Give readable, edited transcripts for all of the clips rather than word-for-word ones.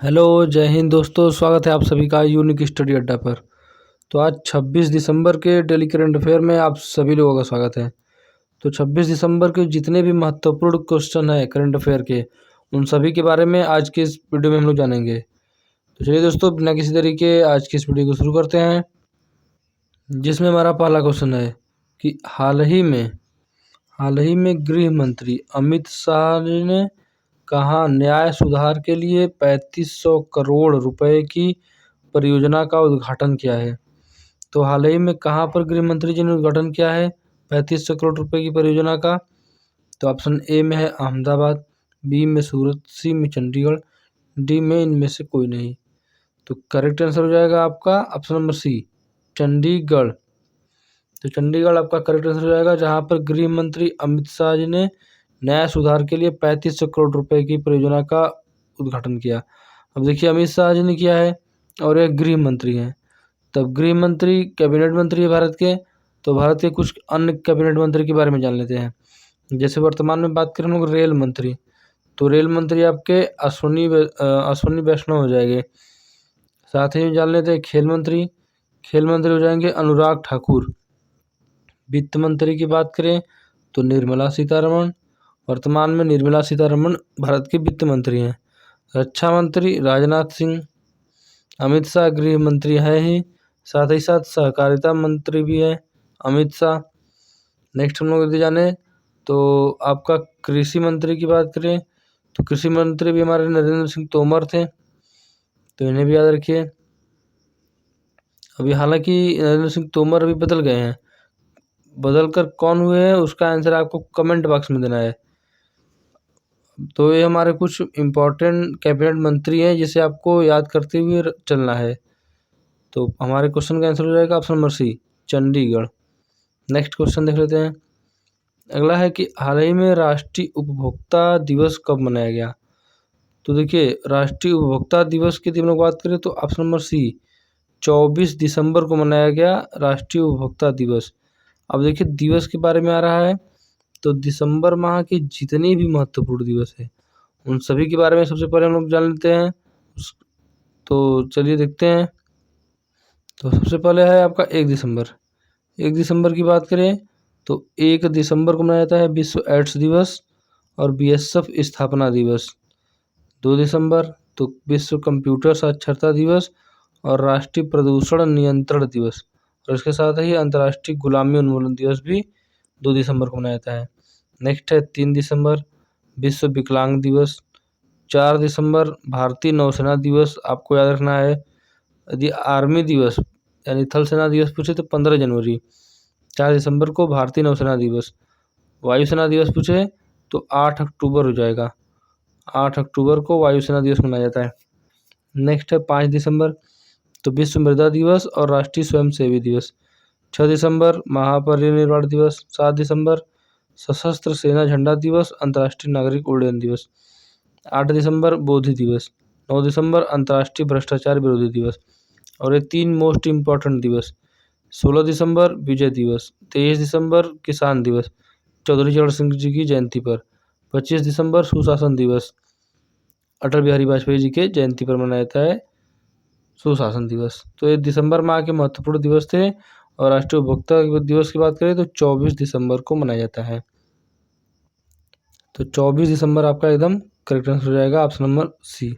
Hello, जय हिंद दोस्तों। स्वागत है आप सभी का यूनिक स्टडी अड्डा पर। तो आज 26 दिसंबर के डेली करंट अफेयर में आप सभी लोगों का स्वागत है। तो 26 दिसंबर के जितने भी महत्वपूर्ण क्वेश्चन है करंट अफेयर के, उन सभी के बारे में आज के इस वीडियो में हम लोग जानेंगे। तो चलिए दोस्तों, बिना किसी तरीके आज की इस वीडियो को शुरू करते हैं, जिसमें हमारा पहला क्वेश्चन है कि हाल ही में गृह मंत्री अमित शाह ने कहा न्याय सुधार के लिए 3500 करोड़ रुपए की परियोजना का उद्घाटन किया है। तो हाल ही में कहाँ पर गृह मंत्री जी ने उद्घाटन किया है 3500 करोड़ रुपए की परियोजना का? तो ऑप्शन ए में है अहमदाबाद, बी में सूरत, सी में चंडीगढ़, डी में इनमें से कोई नहीं। तो करेक्ट आंसर हो जाएगा आपका ऑप्शन नंबर सी, चंडीगढ़। तो चंडीगढ़ आपका करेक्ट आंसर हो जाएगा, जहाँ पर गृह मंत्री अमित शाह जी ने न्याय सुधार के लिए 3500 करोड़ रुपए की परियोजना का उद्घाटन किया। अब देखिए, अमित शाह जी ने किया है और एक गृह मंत्री हैं। तब गृह मंत्री कैबिनेट मंत्री है भारत के। तो भारत के कुछ अन्य कैबिनेट मंत्री के बारे में जान लेते हैं। जैसे वर्तमान में बात करें हम लोग रेल मंत्री, तो रेल मंत्री आपके अश्विनी वैष्णव हो जाएंगे। साथ ही जान लेते हैं खेल मंत्री हो जाएंगे अनुराग ठाकुर। वित्त मंत्री की बात करें तो निर्मला सीतारमण। वर्तमान में निर्मला सीतारमण भारत के वित्त मंत्री हैं। रक्षा मंत्री राजनाथ सिंह। अमित शाह गृह मंत्री हैं ही, साथ ही साथ सहकारिता मंत्री भी हैं अमित शाह। नेक्स्ट हम लोग यदि जाने तो आपका कृषि मंत्री की बात करें तो कृषि मंत्री भी हमारे नरेंद्र सिंह तोमर थे, तो इन्हें भी याद रखिए। अभी हालांकि नरेंद्र सिंह तोमर अभी बदल गए हैं, बदल कर कौन हुए हैं उसका आंसर आपको कमेंट बॉक्स में देना है। तो ये हमारे कुछ इम्पोर्टेंट कैबिनेट मंत्री हैं जिसे आपको याद करते हुए चलना है। तो हमारे क्वेश्चन का आंसर हो जाएगा option number C, Chandigarh. Next question देख लेते हैं। अगला है कि हाल ही में राष्ट्रीय उपभोक्ता दिवस कब मनाया गया? तो देखिए, राष्ट्रीय उपभोक्ता दिवस की हम लोग बात करें तो ऑप्शन नंबर सी, 24 दिसंबर को मनाया गया राष्ट्रीय उपभोक्ता दिवस। अब देखिए, दिवस के बारे में आ रहा है तो दिसंबर माह के जितने भी महत्वपूर्ण दिवस है उन सभी के बारे में सबसे पहले हम लोग जान लेते हैं। तो चलिए देखते हैं। तो सबसे पहले है आपका 1 दिसंबर। 1 दिसंबर की बात करें तो 1 दिसंबर को मनाया जाता है विश्व एड्स दिवस और बीएसएफ स्थापना दिवस। 2 दिसंबर तो विश्व कंप्यूटर साक्षरता दिवस और राष्ट्रीय प्रदूषण नियंत्रण दिवस, और इसके साथ ही अंतर्राष्ट्रीय गुलामी उन्मूलन दिवस भी 2 दिसंबर को मनाया जाता है। नेक्स्ट है 3 दिसंबर, विश्व विकलांग दिवस। 4 दिसंबर भारतीय नौसेना दिवस आपको याद रखना है। यदि आर्मी दिवस यानी थल सेना दिवस पूछे तो 15 जनवरी। 4 दिसंबर को भारतीय नौसेना दिवस। वायुसेना दिवस पूछे तो 8 अक्टूबर हो जाएगा। 8 अक्टूबर को वायुसेना दिवस मनाया जाता है। नेक्स्ट है 5 दिसंबर, तो विश्व मृदा दिवस और राष्ट्रीय स्वयंसेवी दिवस। 6 दिसंबर महापरिनिर्वाण दिवस। 7 दिसंबर सशस्त्र सेना झंडा दिवस, अंतर्राष्ट्रीय नागरिक उड्डयन दिवस। 8 दिसंबर बोधि दिवस। 9 दिसंबर अंतर्राष्ट्रीय भ्रष्टाचार विरोधी दिवस। और ये 3 मोस्ट इम्पॉर्टेंट दिवस। 16 दिसंबर विजय दिवस। 23 दिसंबर किसान दिवस, चौधरी चरण सिंह जी की जयंती पर। 25 दिसंबर सुशासन दिवस, अटल बिहारी वाजपेयी जी के जयंती पर मनाया जाता है सुशासन दिवस। तो ये दिसंबर माह के महत्वपूर्ण दिवस थे। और राष्ट्रीय उपभोक्ता दिवस की बात करें तो 24 दिसंबर को मनाया जाता है। तो 24 दिसंबर आपका एकदम करेक्ट आंसर हो जाएगा ऑप्शन नंबर सी।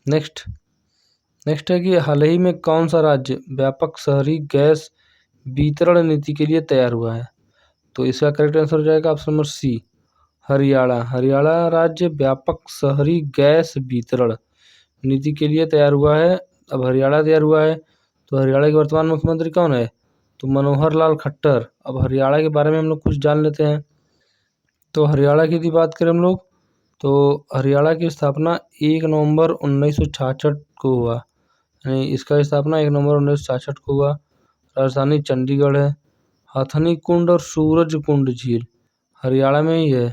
नेक्स्ट है कि हाल ही में कौन सा राज्य व्यापक शहरी गैस वितरण नीति के लिए तैयार हुआ है? तो इसका करेक्ट आंसर हो जाएगा option number C, Haryana. Haryana राज्य व्यापक शहरी गैस वितरण नीति के लिए तैयार हुआ है। अब हरियाणा तैयार हुआ है तो हरियाणा के वर्तमान मुख्यमंत्री कौन है? तो मनोहर लाल खट्टर। अब हरियाणा के बारे में हम लोग कुछ जान लेते हैं। तो हरियाणा की यदि बात करें हम लोग तो हरियाणा की स्थापना 1 नवंबर 1966 को हुआ, यानी इसका स्थापना 1 नवंबर 1966 को हुआ। राजधानी चंडीगढ़ है। हथनी कुंड और सूरज कुंड झील हरियाणा में ही है।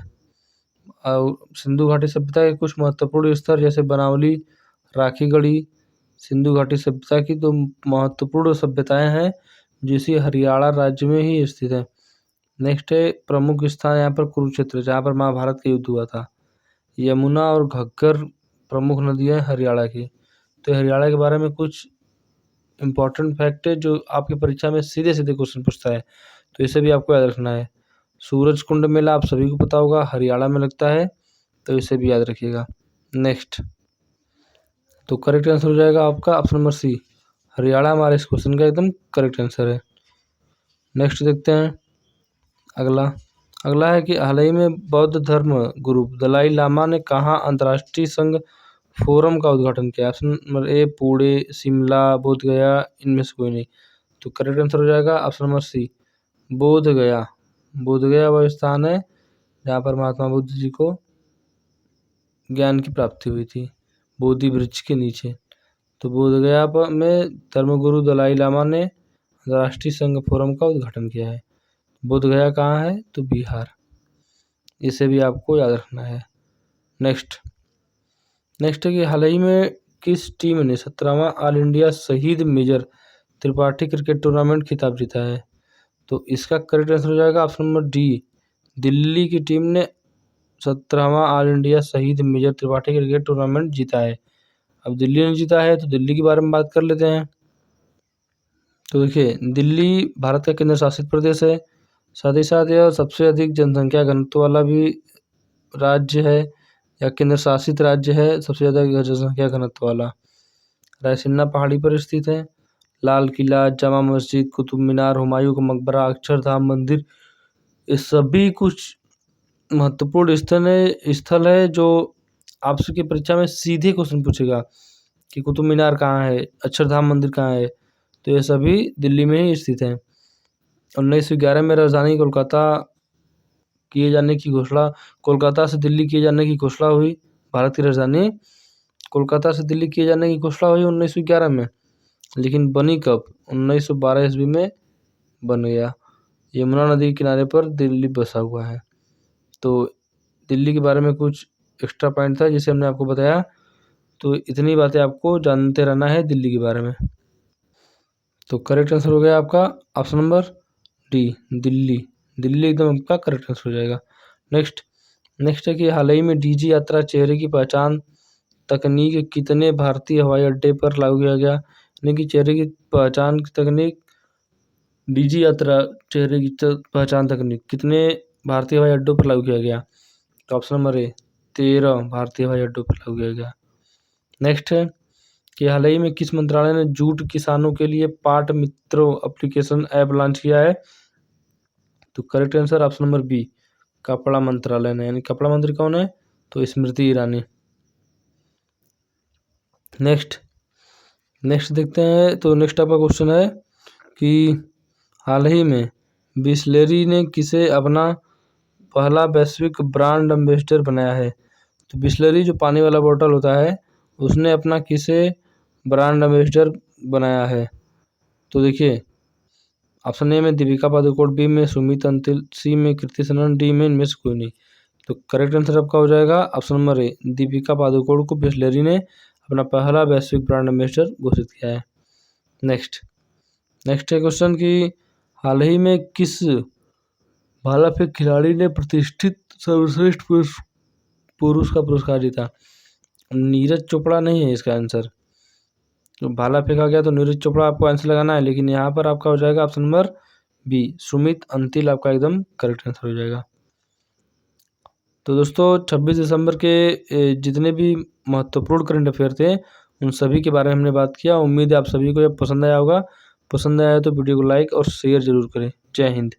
और सिंधु घाटी सभ्यता के कुछ महत्वपूर्ण स्थल जैसे बनावली, राखीगढ़ी, सिंधु घाटी सभ्यता की 2 महत्वपूर्ण सभ्यताएं हैं जिसे हरियाणा राज्य में ही स्थित है। नेक्स्ट है प्रमुख स्थान यहाँ पर कुरुक्षेत्र, जहाँ पर महाभारत का युद्ध हुआ था। यमुना और घग्गर प्रमुख नदी है हरियाणा की। तो हरियाणा के बारे में कुछ इम्पोर्टेंट फैक्ट है जो आपकी परीक्षा में सीधे सीधे क्वेश्चन पूछता है, तो इसे भी आपको याद रखना है। सूरज कुंड मेला आप सभी को पता होगा, हरियाणा में लगता है, तो इसे भी याद रखिएगा। नेक्स्ट, तो करेक्ट आंसर हो जाएगा आपका ऑप्शन नंबर सी, हरियाणा हमारे इस क्वेश्चन का एकदम करेक्ट आंसर है। नेक्स्ट देखते हैं अगला है कि हाल ही में बौद्ध धर्म गुरु दलाई लामा ने कहाँ अंतर्राष्ट्रीय संघ फोरम का उद्घाटन किया? Option number A Pune, Shimla, बोध गया, इनमें से कोई नहीं। तो करेक्ट आंसर हो जाएगा ऑप्शन नंबर सी, बोध गया। बोध गया वह स्थान है जहाँ पर महात्मा बुद्ध जी को ज्ञान की प्राप्ति हुई थी, बोधि वृक्ष के नीचे। तो बोध गया में धर्मगुरु दलाई लामा ने अंतर्राष्ट्रीय संघ फोरम का उद्घाटन किया है। बोध गया कहाँ है? तो बिहार। इसे भी आपको याद रखना है। नेक्स्ट है कि हाल ही में किस टीम ने 17वां ऑल इंडिया शहीद मेजर त्रिपाठी क्रिकेट टूर्नामेंट खिताब जीता है? तो इसका करेक्ट आंसर हो जाएगा ऑप्शन नंबर डी, दिल्ली की टीम ने 17वां ऑल इंडिया शहीद मेजर त्रिपाठी क्रिकेट टूर्नामेंट जीता है। अब दिल्ली ने जीता है तो दिल्ली के बारे में बात कर लेते हैं। तो देखिए, दिल्ली भारत का केंद्र शासित प्रदेश है, साथ ही साथ यह सबसे अधिक जनसंख्या घनत्व वाला भी राज्य है या केंद्र शासित राज्य है, सबसे ज़्यादा जनसंख्या घनत्व वाला। रायसीना पहाड़ी पर स्थित है। लाल किला, जामा मस्जिद, कुतुब मीनार, हुमायूं का मकबरा, अक्षरधाम मंदिर, ये सभी कुछ महत्वपूर्ण स्थल है जो आपकी परीक्षा में सीधे क्वेश्चन पूछेगा कि कुतुब मीनार कहाँ है, अक्षरधाम मंदिर कहाँ है। तो ये सभी दिल्ली में ही स्थित हैं। 1911 में राजधानी कोलकाता से दिल्ली किए जाने की घोषणा हुई। भारत की राजधानी कोलकाता से दिल्ली किए जाने की घोषणा हुई 1911 में, लेकिन बनी कब? 1912 ईस्वी में बन गया। यमुना नदी के किनारे पर दिल्ली बसा हुआ है। तो दिल्ली के बारे में कुछ एक्स्ट्रा पॉइंट था जिसे हमने आपको बताया। तो इतनी बातें आपको जानते रहना है दिल्ली के बारे में। तो करेक्ट आंसर हो गया आपका ऑप्शन नंबर डी, दिल्ली एकदम आपका करेक्ट आंसर हो जाएगा। नेक्स्ट है कि हाल ही में डीजी यात्रा चेहरे की पहचान तकनीक कितने भारतीय हवाई अड्डे पर लागू किया गया? यानी कि चेहरे की पहचान की तकनीक डीजी यात्रा चेहरे की पहचान तकनीक कितने भारतीय हवाई अड्डों पर लागू किया गया? तो ऑप्शन नंबर ए, 13 भारतीय हवाई अड्डों पर लागू किया गया। नेक्स्ट है कि हाल ही में किस मंत्रालय ने जूट किसानों के लिए पाट मित्रों एप्लीकेशन ऐप लॉन्च किया है? तो correct answer option number B, कपड़ा मंत्रालय ने। यानी कपड़ा मंत्री कौन है? तो स्मृति ईरानी। नेक्स्ट देखते हैं। तो नेक्स्ट आपका क्वेश्चन है कि हाल ही में बिसलेरी ने किसे अपना पहला वैश्विक ब्रांड एम्बेसडर बनाया है? तो बिसलेरी जो पानी वाला बोतल होता है उसने अपना किसे ब्रांड एम्बेसडर बनाया है? तो देखिए, ऑप्शन ए में दीपिका पादुकोण, बी में सुमित अंतिल, सी में कृति सनन, डी में इनमें से कोई नहीं। तो करेक्ट आंसर आपका हो जाएगा option number A, Deepika Padukone को बिसलेरी ने अपना पहला वैश्विक ब्रांड एम्बेसडर घोषित किया है। नेक्स्ट है क्वेश्चन कि हाल ही में किस भाला फेंक खिलाड़ी ने प्रतिष्ठित सर्वश्रेष्ठ पुरुष का पुरस्कार जीता? नीरज चोपड़ा नहीं है इसका आंसर। तो भाला फेंका गया तो नीरज चोपड़ा आपको आंसर लगाना है, लेकिन यहाँ पर आपका हो जाएगा option number B, Sumit Antil आपका एकदम करेक्ट आंसर हो जाएगा। तो दोस्तों 26 दिसंबर के जितने भी महत्वपूर्ण करंट अफेयर थे उन सभी के बारे में हमने बात किया। उम्मीद है आप सभी को यह पसंद आया होगा। पसंद आया तो वीडियो को लाइक और शेयर जरूर करें। जय हिंद।